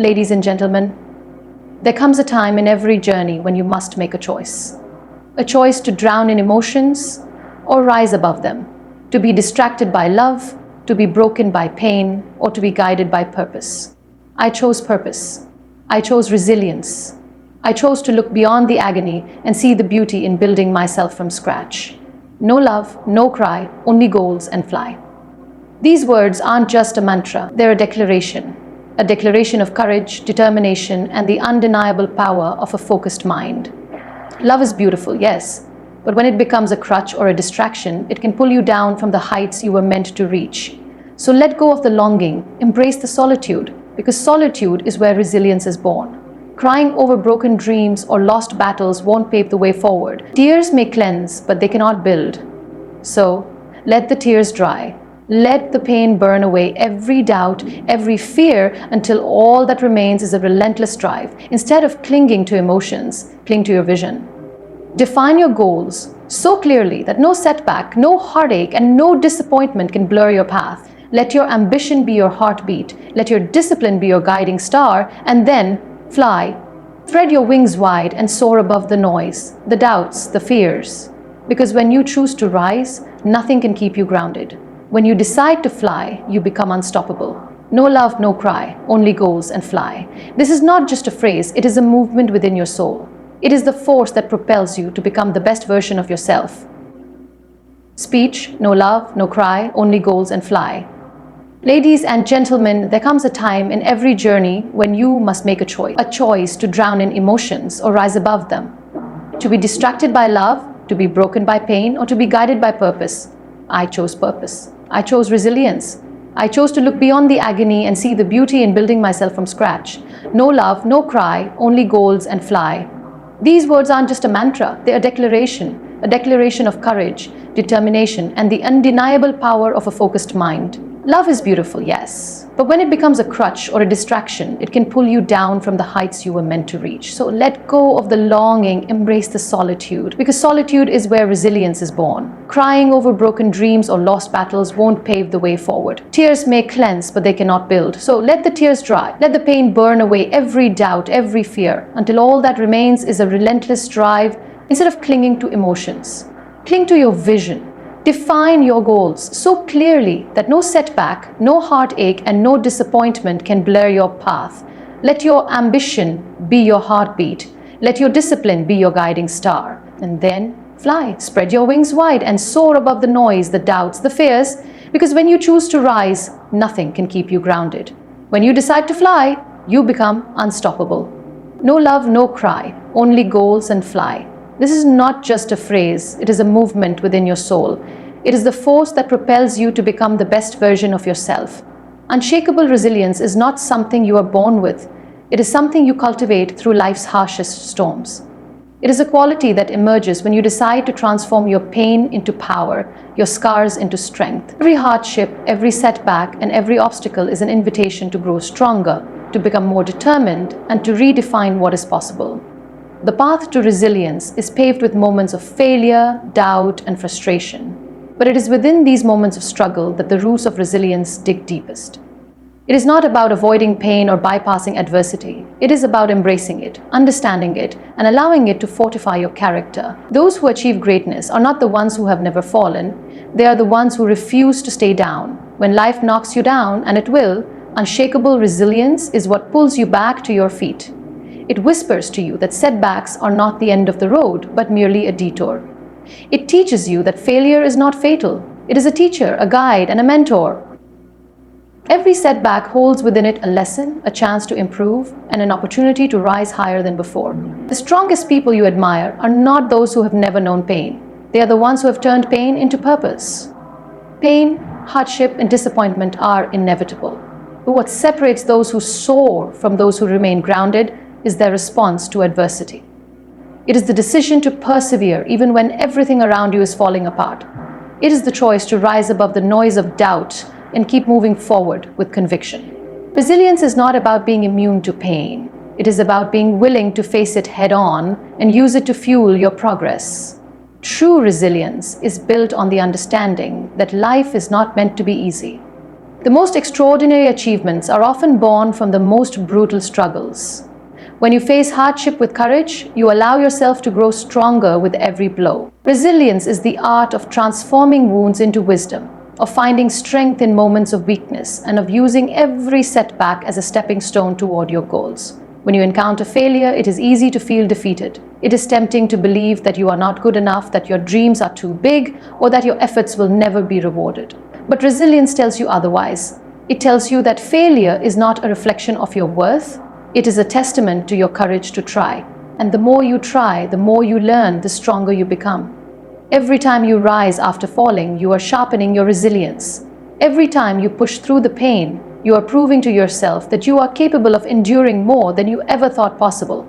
Ladies and gentlemen, there comes a time in every journey when you must make a choice. A choice to drown in emotions or rise above them, to be distracted by love, to be broken by pain, or to be guided by purpose. I chose purpose. I chose resilience. I chose to look beyond the agony and see the beauty in building myself from scratch. No love, no cry, only goals and fly. These words aren't just a mantra, they're a declaration of courage, determination, and the undeniable power of a focused mind. Love is beautiful, yes, but when it becomes a crutch or a distraction, it can pull you down from the heights you were meant to reach. So let go of the longing, embrace the solitude, because solitude is where resilience is born. Crying over broken dreams or lost battles won't pave the way forward. Tears may cleanse, but they cannot build. So let the tears dry. Let the pain burn away every doubt, every fear, until all that remains is a relentless drive. Instead of clinging to emotions, cling to your vision. Define your goals so clearly that no setback, no heartache, and no disappointment can blur your path. Let your ambition be your heartbeat. Let your discipline be your guiding star, and then fly. Spread your wings wide and soar above the noise, the doubts, the fears. Because when you choose to rise, nothing can keep you grounded. When you decide to fly, you become unstoppable. No love, no cry, only goals and fly. This is not just a phrase, it is a movement within your soul. It is the force that propels you to become the best version of yourself. Speech, no love, no cry, only goals and fly. Ladies and gentlemen, there comes a time in every journey when you must make a choice to drown in emotions or rise above them. To be distracted by love, to be broken by pain, or to be guided by purpose. I chose purpose. I chose resilience. I chose to look beyond the agony and see the beauty in building myself from scratch. No love, no cry, only goals and fly. These words aren't just a mantra, they're a declaration of courage, determination, and the undeniable power of a focused mind. Love is beautiful, yes, but when it becomes a crutch or a distraction, it can pull you down from the heights you were meant to reach. So let go of the longing, embrace the solitude, because solitude is where resilience is born. Crying over broken dreams or lost battles won't pave the way forward. Tears may cleanse, but they cannot build. So let the tears dry. Let the pain burn away every doubt, every fear, until all that remains is a relentless drive. Instead of clinging to emotions, cling to your vision. Define your goals so clearly that no setback, no heartache, and no disappointment can blur your path. Let your ambition be your heartbeat. Let your discipline be your guiding star. And then fly, spread your wings wide and soar above the noise, the doubts, the fears, because when you choose to rise, nothing can keep you grounded. When you decide to fly, you become unstoppable. No love, no cry, only goals and fly. This is not just a phrase, it is a movement within your soul. It is the force that propels you to become the best version of yourself. Unshakable resilience is not something you are born with. It is something you cultivate through life's harshest storms. It is a quality that emerges when you decide to transform your pain into power, your scars into strength. Every hardship, every setback, and every obstacle is an invitation to grow stronger, to become more determined, and to redefine what is possible. The path to resilience is paved with moments of failure, doubt, and frustration. But it is within these moments of struggle that the roots of resilience dig deepest. It is not about avoiding pain or bypassing adversity. It is about embracing it, understanding it, and allowing it to fortify your character. Those who achieve greatness are not the ones who have never fallen. They are the ones who refuse to stay down. When life knocks you down, and it will, unshakable resilience is what pulls you back to your feet. It whispers to you that setbacks are not the end of the road, but merely a detour. It teaches you that failure is not fatal. It is a teacher, a guide, and a mentor. Every setback holds within it a lesson, a chance to improve, and an opportunity to rise higher than before. The strongest people you admire are not those who have never known pain. They are the ones who have turned pain into purpose. Pain, hardship, and disappointment are inevitable. But what separates those who soar from those who remain grounded is their response to adversity. It is the decision to persevere even when everything around you is falling apart. It is the choice to rise above the noise of doubt and keep moving forward with conviction. Resilience is not about being immune to pain. It is about being willing to face it head on and use it to fuel your progress. True resilience is built on the understanding that life is not meant to be easy. The most extraordinary achievements are often born from the most brutal struggles. When you face hardship with courage, you allow yourself to grow stronger with every blow. Resilience is the art of transforming wounds into wisdom, of finding strength in moments of weakness, and of using every setback as a stepping stone toward your goals. When you encounter failure, it is easy to feel defeated. It is tempting to believe that you are not good enough, that your dreams are too big, or that your efforts will never be rewarded. But resilience tells you otherwise. It tells you that failure is not a reflection of your worth. It is a testament to your courage to try. And the more you try, the more you learn, the stronger you become. Every time you rise after falling, you are sharpening your resilience. Every time you push through the pain, you are proving to yourself that you are capable of enduring more than you ever thought possible.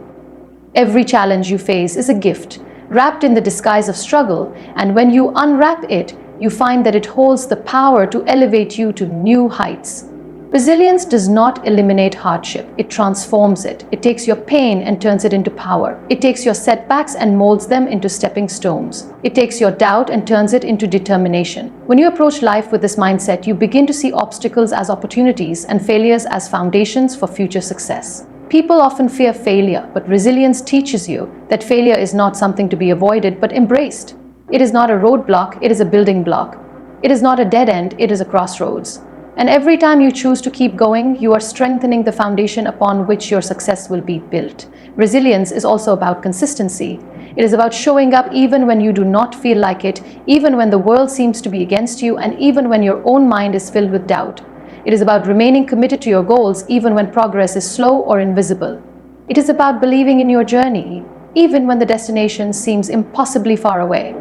Every challenge you face is a gift, wrapped in the disguise of struggle, and when you unwrap it, you find that it holds the power to elevate you to new heights. Resilience does not eliminate hardship, it transforms it. It takes your pain and turns it into power. It takes your setbacks and molds them into stepping stones. It takes your doubt and turns it into determination. When you approach life with this mindset, you begin to see obstacles as opportunities and failures as foundations for future success. People often fear failure, but resilience teaches you that failure is not something to be avoided but embraced. It is not a roadblock, it is a building block. It is not a dead end, it is a crossroads. And every time you choose to keep going, you are strengthening the foundation upon which your success will be built. Resilience is also about consistency. It is about showing up even when you do not feel like it, even when the world seems to be against you, and even when your own mind is filled with doubt. It is about remaining committed to your goals even when progress is slow or invisible. It is about believing in your journey, even when the destination seems impossibly far away.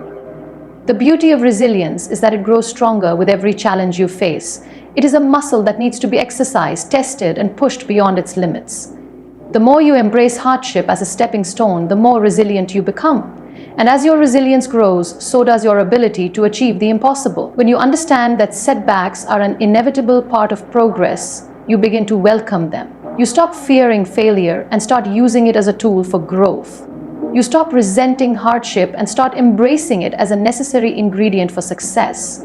The beauty of resilience is that it grows stronger with every challenge you face. It is a muscle that needs to be exercised, tested, and pushed beyond its limits. The more you embrace hardship as a stepping stone, the more resilient you become. And as your resilience grows, so does your ability to achieve the impossible. When you understand that setbacks are an inevitable part of progress, you begin to welcome them. You stop fearing failure and start using it as a tool for growth. You stop resenting hardship and start embracing it as a necessary ingredient for success.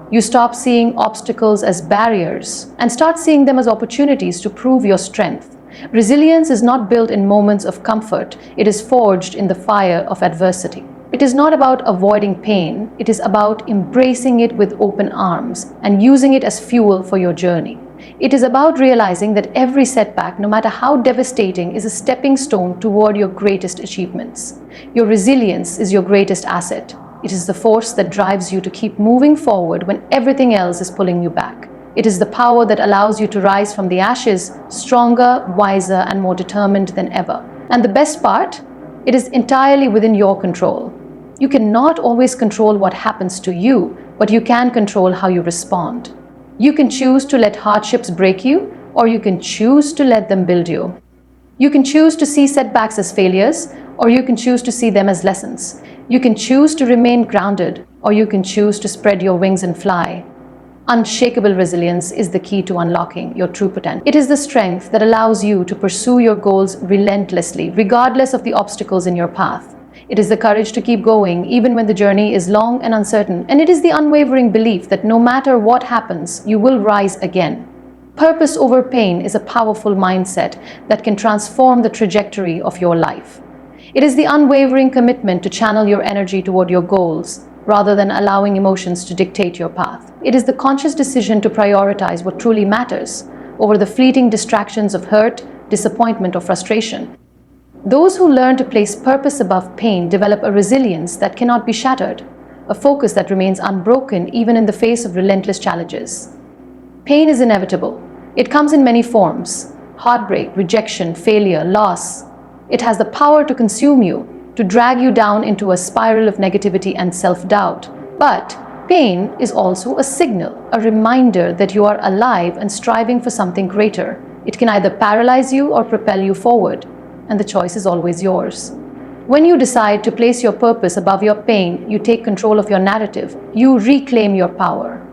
You stop seeing obstacles as barriers and start seeing them as opportunities to prove your strength. Resilience is not built in moments of comfort, it is forged in the fire of adversity. It is not about avoiding pain, it is about embracing it with open arms and using it as fuel for your journey. It is about realizing that every setback, no matter how devastating, is a stepping stone toward your greatest achievements. Your resilience is your greatest asset. It is the force that drives you to keep moving forward when everything else is pulling you back. It is the power that allows you to rise from the ashes stronger, wiser, and more determined than ever. And the best part, it is entirely within your control. You cannot always control what happens to you, but you can control how you respond. You can choose to let hardships break you, or you can choose to let them build you. You can choose to see setbacks as failures, or you can choose to see them as lessons. You can choose to remain grounded, or you can choose to spread your wings and fly. Unshakable resilience is the key to unlocking your true potential. It is the strength that allows you to pursue your goals relentlessly, regardless of the obstacles in your path. It is the courage to keep going, even when the journey is long and uncertain. And it is the unwavering belief that no matter what happens, you will rise again. Purpose over pain is a powerful mindset that can transform the trajectory of your life. It is the unwavering commitment to channel your energy toward your goals, rather than allowing emotions to dictate your path. It is the conscious decision to prioritize what truly matters over the fleeting distractions of hurt, disappointment, or frustration. Those who learn to place purpose above pain develop a resilience that cannot be shattered, a focus that remains unbroken even in the face of relentless challenges. Pain is inevitable. It comes in many forms: heartbreak, rejection, failure, loss. It has the power to consume you, to drag you down into a spiral of negativity and self-doubt. But pain is also a signal, a reminder that you are alive and striving for something greater. It can either paralyze you or propel you forward, and the choice is always yours. When you decide to place your purpose above your pain, you take control of your narrative. You reclaim your power.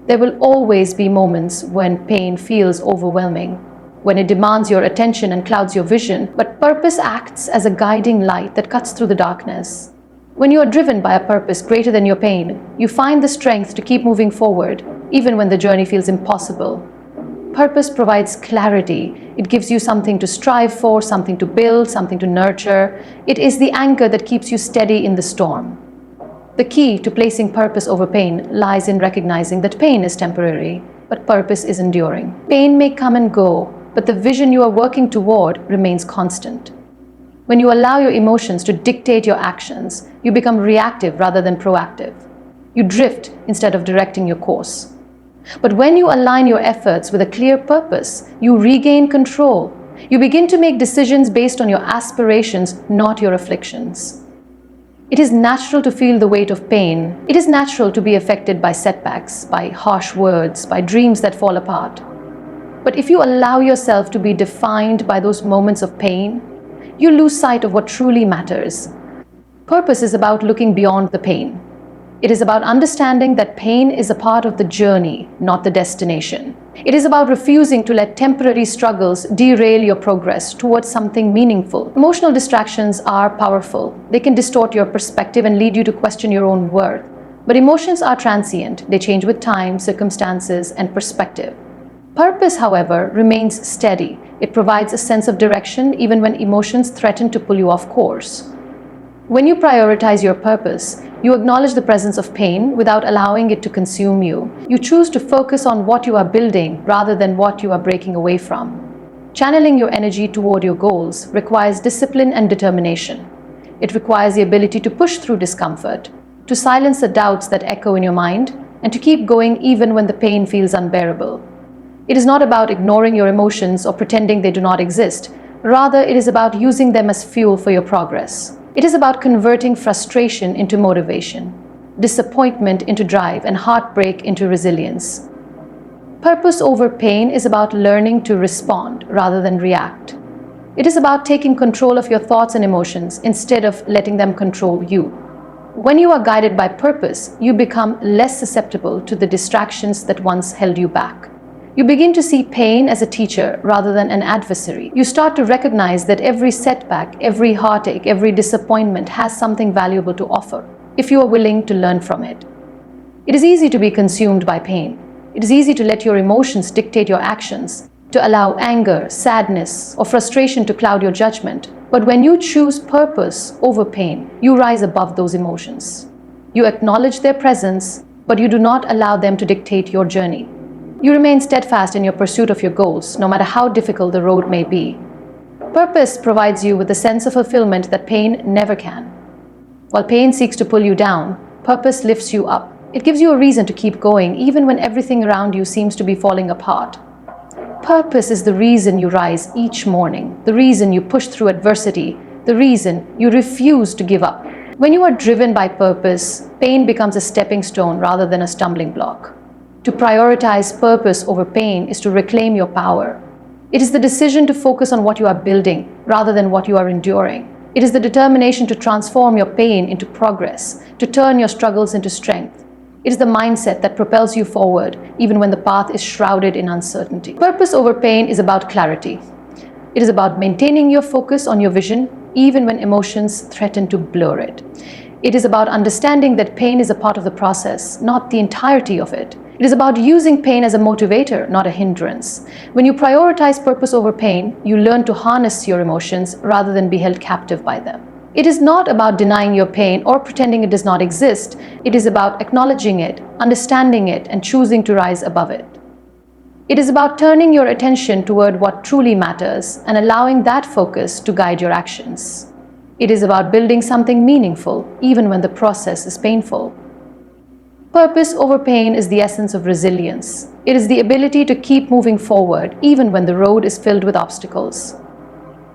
There will always be moments when pain feels overwhelming, when it demands your attention and clouds your vision, but purpose acts as a guiding light that cuts through the darkness. When you are driven by a purpose greater than your pain, you find the strength to keep moving forward, even when the journey feels impossible. Purpose provides clarity. It gives you something to strive for, something to build, something to nurture. It is the anchor that keeps you steady in the storm. The key to placing purpose over pain lies in recognizing that pain is temporary, but purpose is enduring. Pain may come and go, but the vision you are working toward remains constant. When you allow your emotions to dictate your actions, you become reactive rather than proactive. You drift instead of directing your course. But when you align your efforts with a clear purpose, you regain control. You begin to make decisions based on your aspirations, not your afflictions. It is natural to feel the weight of pain. It is natural to be affected by setbacks, by harsh words, by dreams that fall apart. But if you allow yourself to be defined by those moments of pain, you lose sight of what truly matters. Purpose is about looking beyond the pain. It is about understanding that pain is a part of the journey, not the destination. It is about refusing to let temporary struggles derail your progress towards something meaningful. Emotional distractions are powerful. They can distort your perspective and lead you to question your own worth. But emotions are transient. They change with time, circumstances, and perspective. Purpose, however, remains steady. It provides a sense of direction even when emotions threaten to pull you off course. When you prioritize your purpose, you acknowledge the presence of pain without allowing it to consume you. You choose to focus on what you are building rather than what you are breaking away from. Channeling your energy toward your goals requires discipline and determination. It requires the ability to push through discomfort, to silence the doubts that echo in your mind, and to keep going even when the pain feels unbearable. It is not about ignoring your emotions or pretending they do not exist. Rather, it is about using them as fuel for your progress. It is about converting frustration into motivation, disappointment into drive, and heartbreak into resilience. Purpose over pain is about learning to respond rather than react. It is about taking control of your thoughts and emotions instead of letting them control you. When you are guided by purpose, you become less susceptible to the distractions that once held you back. You begin to see pain as a teacher rather than an adversary. You start to recognize that every setback, every heartache, every disappointment has something valuable to offer, if you are willing to learn from it. It is easy to be consumed by pain. It is easy to let your emotions dictate your actions, to allow anger, sadness, or frustration to cloud your judgment. But when you choose purpose over pain, you rise above those emotions. You acknowledge their presence, but you do not allow them to dictate your journey. You remain steadfast in your pursuit of your goals, no matter how difficult the road may be. Purpose provides you with a sense of fulfillment that pain never can. While pain seeks to pull you down, purpose lifts you up. It gives you a reason to keep going, even when everything around you seems to be falling apart. Purpose is the reason you rise each morning, the reason you push through adversity, the reason you refuse to give up. When you are driven by purpose, pain becomes a stepping stone rather than a stumbling block. To prioritize purpose over pain is to reclaim your power. It is the decision to focus on what you are building rather than what you are enduring. It is the determination to transform your pain into progress, to turn your struggles into strength. It is the mindset that propels you forward even when the path is shrouded in uncertainty. Purpose over pain is about clarity. It is about maintaining your focus on your vision even when emotions threaten to blur it. It is about understanding that pain is a part of the process, not the entirety of it. It is about using pain as a motivator, not a hindrance. When you prioritize purpose over pain, you learn to harness your emotions rather than be held captive by them. It is not about denying your pain or pretending it does not exist. It is about acknowledging it, understanding it, and choosing to rise above it. It is about turning your attention toward what truly matters and allowing that focus to guide your actions. It is about building something meaningful, even when the process is painful. Purpose over pain is the essence of resilience. It is the ability to keep moving forward even when the road is filled with obstacles.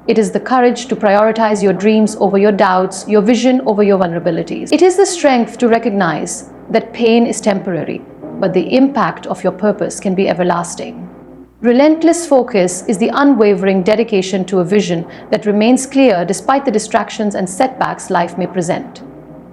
It is the courage to prioritize your dreams over your doubts, your vision over your vulnerabilities. It is the strength to recognize that pain is temporary, but the impact of your purpose can be everlasting. Relentless focus is the unwavering dedication to a vision that remains clear despite the distractions and setbacks life may present.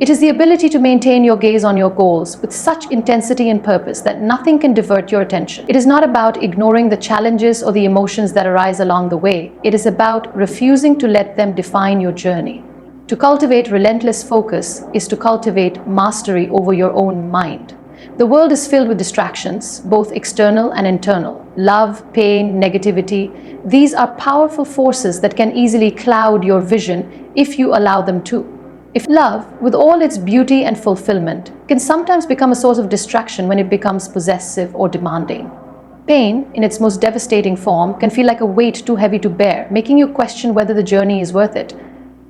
It is the ability to maintain your gaze on your goals with such intensity and purpose that nothing can divert your attention. It is not about ignoring the challenges or the emotions that arise along the way. It is about refusing to let them define your journey. To cultivate relentless focus is to cultivate mastery over your own mind. The world is filled with distractions, both external and internal. Love, pain, negativity. These are powerful forces that can easily cloud your vision if you allow them to. If love, with all its beauty and fulfillment, can sometimes become a source of distraction when it becomes possessive or demanding. Pain, in its most devastating form, can feel like a weight too heavy to bear, making you question whether the journey is worth it.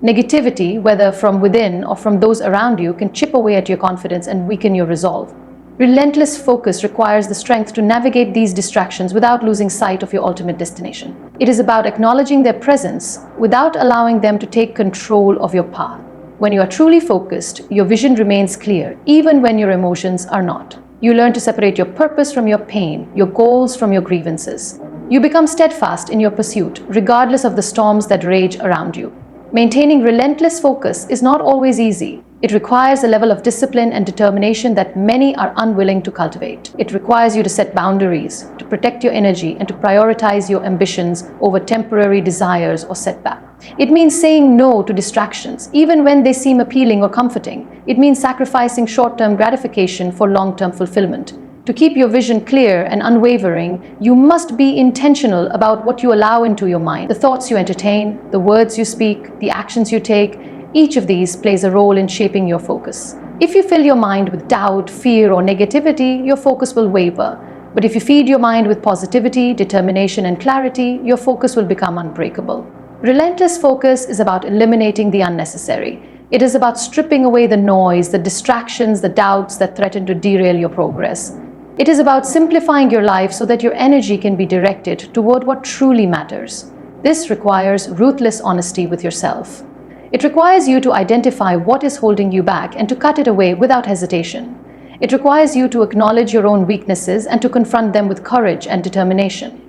Negativity, whether from within or from those around you, can chip away at your confidence and weaken your resolve. Relentless focus requires the strength to navigate these distractions without losing sight of your ultimate destination. It is about acknowledging their presence without allowing them to take control of your path. When you are truly focused, your vision remains clear, even when your emotions are not. You learn to separate your purpose from your pain, your goals from your grievances. You become steadfast in your pursuit, regardless of the storms that rage around you. Maintaining relentless focus is not always easy. It requires a level of discipline and determination that many are unwilling to cultivate. It requires you to set boundaries, to protect your energy, and to prioritize your ambitions over temporary desires or setbacks. It means saying no to distractions, even when they seem appealing or comforting. It means sacrificing short-term gratification for long-term fulfillment. To keep your vision clear and unwavering, you must be intentional about what you allow into your mind. The thoughts you entertain, the words you speak, the actions you take, each of these plays a role in shaping your focus. If you fill your mind with doubt, fear, or negativity, your focus will waver. But if you feed your mind with positivity, determination, and clarity, your focus will become unbreakable. Relentless focus is about eliminating the unnecessary. It is about stripping away the noise, the distractions, the doubts that threaten to derail your progress. It is about simplifying your life so that your energy can be directed toward what truly matters. This requires ruthless honesty with yourself. It requires you to identify what is holding you back and to cut it away without hesitation. It requires you to acknowledge your own weaknesses and to confront them with courage and determination.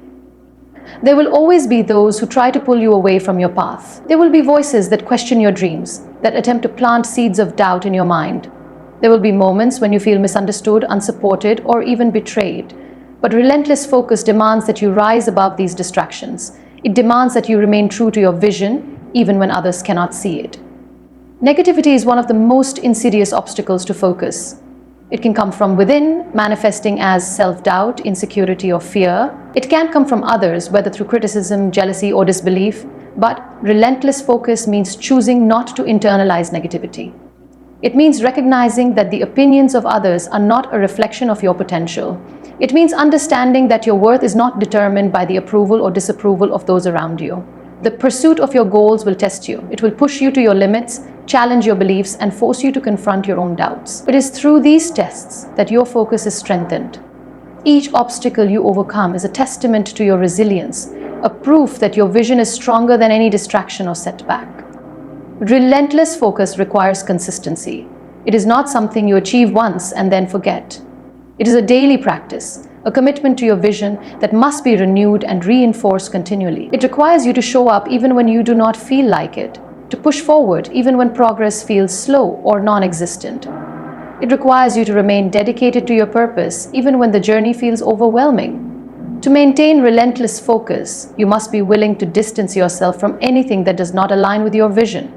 There will always be those who try to pull you away from your path. There will be voices that question your dreams, that attempt to plant seeds of doubt in your mind. There will be moments when you feel misunderstood, unsupported, or even betrayed. But relentless focus demands that you rise above these distractions. It demands that you remain true to your vision, even when others cannot see it. Negativity is one of the most insidious obstacles to focus. It can come from within, manifesting as self-doubt, insecurity, or fear. It can come from others, whether through criticism, jealousy, or disbelief. But relentless focus means choosing not to internalize negativity. It means recognizing that the opinions of others are not a reflection of your potential. It means understanding that your worth is not determined by the approval or disapproval of those around you. The pursuit of your goals will test you. It will push you to your limits, challenge your beliefs, and force you to confront your own doubts. It is through these tests that your focus is strengthened. Each obstacle you overcome is a testament to your resilience, a proof that your vision is stronger than any distraction or setback. Relentless focus requires consistency. It is not something you achieve once and then forget. It is a daily practice, a commitment to your vision that must be renewed and reinforced continually. It requires you to show up even when you do not feel like it, to push forward even when progress feels slow or non-existent. It requires you to remain dedicated to your purpose even when the journey feels overwhelming. To maintain relentless focus, you must be willing to distance yourself from anything that does not align with your vision.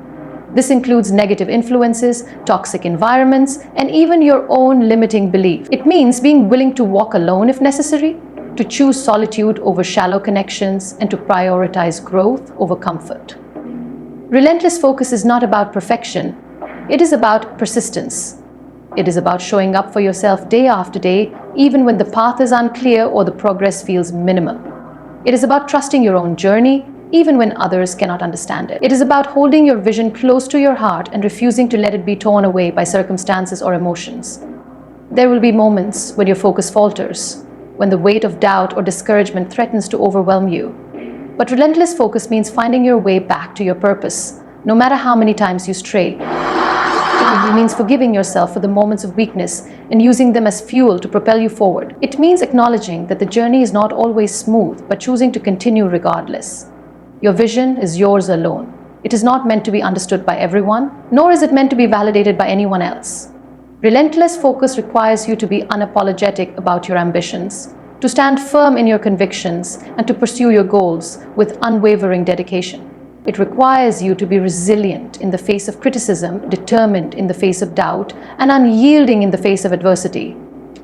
This includes negative influences, toxic environments, and even your own limiting beliefs. It means being willing to walk alone if necessary, to choose solitude over shallow connections, and to prioritize growth over comfort. Relentless focus is not about perfection. It is about persistence. It is about showing up for yourself day after day, even when the path is unclear or the progress feels minimal. It is about trusting your own journey, even when others cannot understand it. It is about holding your vision close to your heart and refusing to let it be torn away by circumstances or emotions. There will be moments when your focus falters, when the weight of doubt or discouragement threatens to overwhelm you. But relentless focus means finding your way back to your purpose, no matter how many times you stray. It means forgiving yourself for the moments of weakness and using them as fuel to propel you forward. It means acknowledging that the journey is not always smooth, but choosing to continue regardless. Your vision is yours alone. It is not meant to be understood by everyone, nor is it meant to be validated by anyone else. Relentless focus requires you to be unapologetic about your ambitions, to stand firm in your convictions, and to pursue your goals with unwavering dedication. It requires you to be resilient in the face of criticism, determined in the face of doubt, and unyielding in the face of adversity.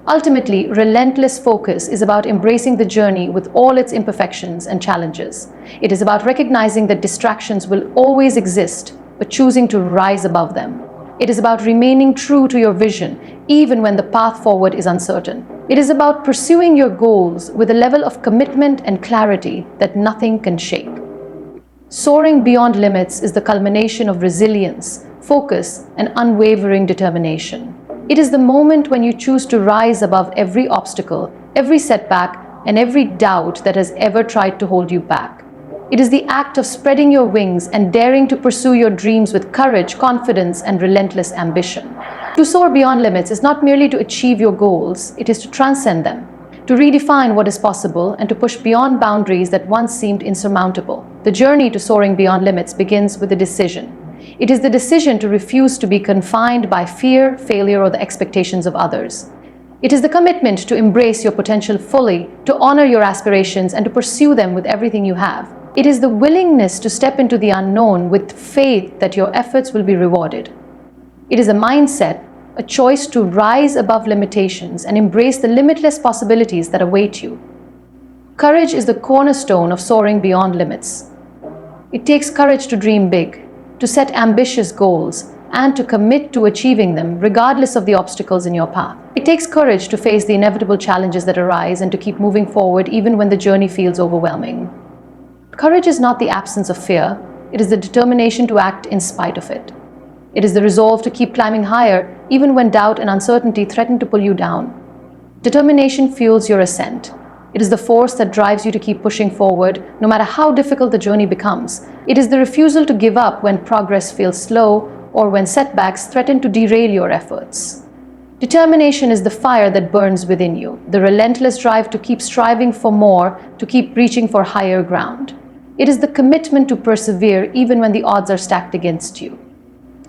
Ultimately, relentless focus is about embracing the journey with all its imperfections and challenges. It is about recognizing that distractions will always exist, but choosing to rise above them. It is about remaining true to your vision, even when the path forward is uncertain. It is about pursuing your goals with a level of commitment and clarity that nothing can shake. Soaring beyond limits is the culmination of resilience, focus, and unwavering determination. It is the moment when you choose to rise above every obstacle, every setback, and every doubt that has ever tried to hold you back. It is the act of spreading your wings and daring to pursue your dreams with courage, confidence, and relentless ambition. To soar beyond limits is not merely to achieve your goals, it is to transcend them, to redefine what is possible, and to push beyond boundaries that once seemed insurmountable. The journey to soaring beyond limits begins with a decision. It is the decision to refuse to be confined by fear, failure, or the expectations of others. It is the commitment to embrace your potential fully, to honor your aspirations, and to pursue them with everything you have. It is the willingness to step into the unknown with faith that your efforts will be rewarded. It is a mindset, a choice to rise above limitations and embrace the limitless possibilities that await you. Courage is the cornerstone of soaring beyond limits. It takes courage to dream big, to set ambitious goals, and to commit to achieving them regardless of the obstacles in your path. It takes courage to face the inevitable challenges that arise and to keep moving forward even when the journey feels overwhelming. Courage is not the absence of fear, it is the determination to act in spite of it. It is the resolve to keep climbing higher even when doubt and uncertainty threaten to pull you down. Determination fuels your ascent. It is the force that drives you to keep pushing forward, no matter how difficult the journey becomes. It is the refusal to give up when progress feels slow or when setbacks threaten to derail your efforts. Determination is the fire that burns within you, the relentless drive to keep striving for more, to keep reaching for higher ground. It is the commitment to persevere even when the odds are stacked against you.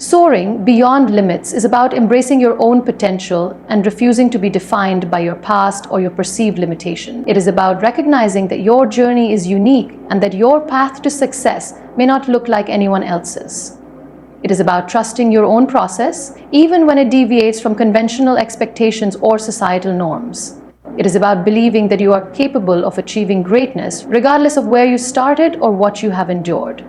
Soaring beyond limits is about embracing your own potential and refusing to be defined by your past or your perceived limitation. It is about recognizing that your journey is unique and that your path to success may not look like anyone else's. It is about trusting your own process, even when it deviates from conventional expectations or societal norms. It is about believing that you are capable of achieving greatness, regardless of where you started or what you have endured.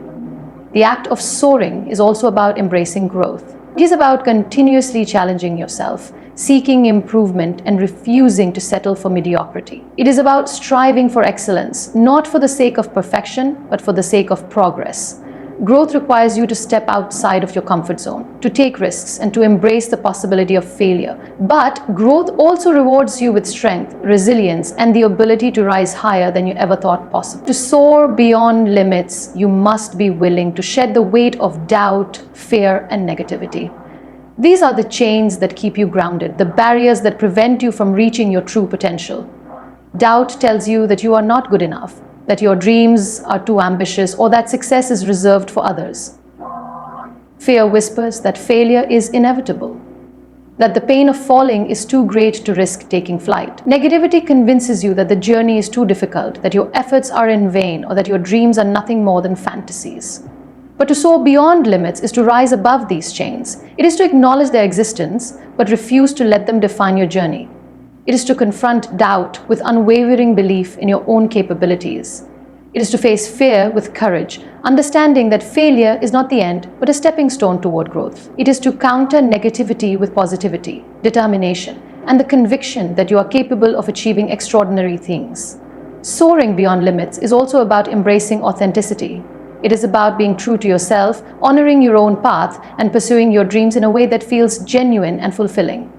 The act of soaring is also about embracing growth. It is about continuously challenging yourself, seeking improvement, and refusing to settle for mediocrity. It is about striving for excellence, not for the sake of perfection, but for the sake of progress. Growth requires you to step outside of your comfort zone, to take risks, and to embrace the possibility of failure. But growth also rewards you with strength, resilience, and the ability to rise higher than you ever thought possible. To soar beyond limits, you must be willing to shed the weight of doubt, fear, and negativity. These are the chains that keep you grounded, the barriers that prevent you from reaching your true potential. Doubt tells you that you are not good enough, that your dreams are too ambitious, or that success is reserved for others. Fear whispers that failure is inevitable, that the pain of falling is too great to risk taking flight. Negativity convinces you that the journey is too difficult, that your efforts are in vain, or that your dreams are nothing more than fantasies. But to soar beyond limits is to rise above these chains. It is to acknowledge their existence, but refuse to let them define your journey. It is to confront doubt with unwavering belief in your own capabilities. It is to face fear with courage, understanding that failure is not the end, but a stepping stone toward growth. It is to counter negativity with positivity, determination, and the conviction that you are capable of achieving extraordinary things. Soaring beyond limits is also about embracing authenticity. It is about being true to yourself, honoring your own path, and pursuing your dreams in a way that feels genuine and fulfilling.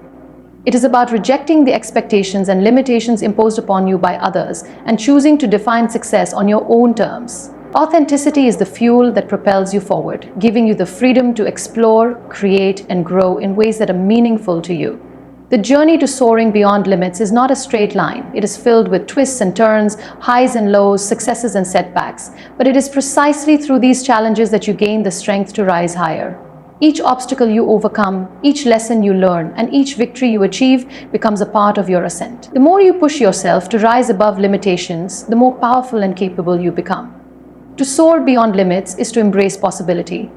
It is about rejecting the expectations and limitations imposed upon you by others and choosing to define success on your own terms. Authenticity is the fuel that propels you forward, giving you the freedom to explore, create, and grow in ways that are meaningful to you. The journey to soaring beyond limits is not a straight line. It is filled with twists and turns, highs and lows, successes and setbacks. But it is precisely through these challenges that you gain the strength to rise higher. Each obstacle you overcome, each lesson you learn, and each victory you achieve becomes a part of your ascent. The more you push yourself to rise above limitations, the more powerful and capable you become. To soar beyond limits is to embrace possibility.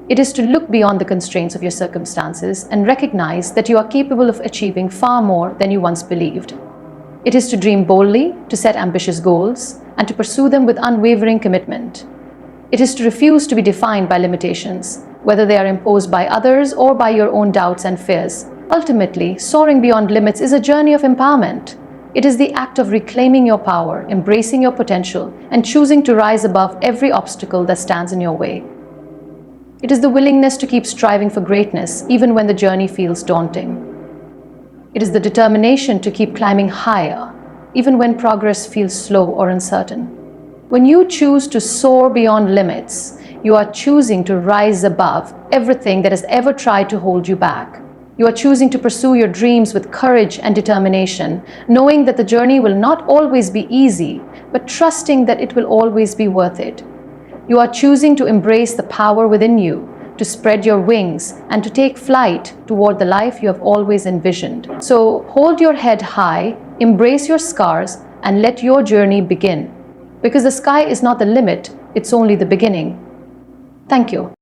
It is to look beyond the constraints of your circumstances and recognize that you are capable of achieving far more than you once believed. It is to dream boldly, to set ambitious goals, and to pursue them with unwavering commitment. It is to refuse to be defined by limitations, whether they are imposed by others or by your own doubts and fears. Ultimately, soaring beyond limits is a journey of empowerment. It is the act of reclaiming your power, embracing your potential, and choosing to rise above every obstacle that stands in your way. It is the willingness to keep striving for greatness, even when the journey feels daunting. It is the determination to keep climbing higher, even when progress feels slow or uncertain. When you choose to soar beyond limits, you are choosing to rise above everything that has ever tried to hold you back. You are choosing to pursue your dreams with courage and determination, knowing that the journey will not always be easy, but trusting that it will always be worth it. You are choosing to embrace the power within you, to spread your wings, and to take flight toward the life you have always envisioned. So hold your head high, embrace your scars, and let your journey begin. Because the sky is not the limit, it's only the beginning. Thank you.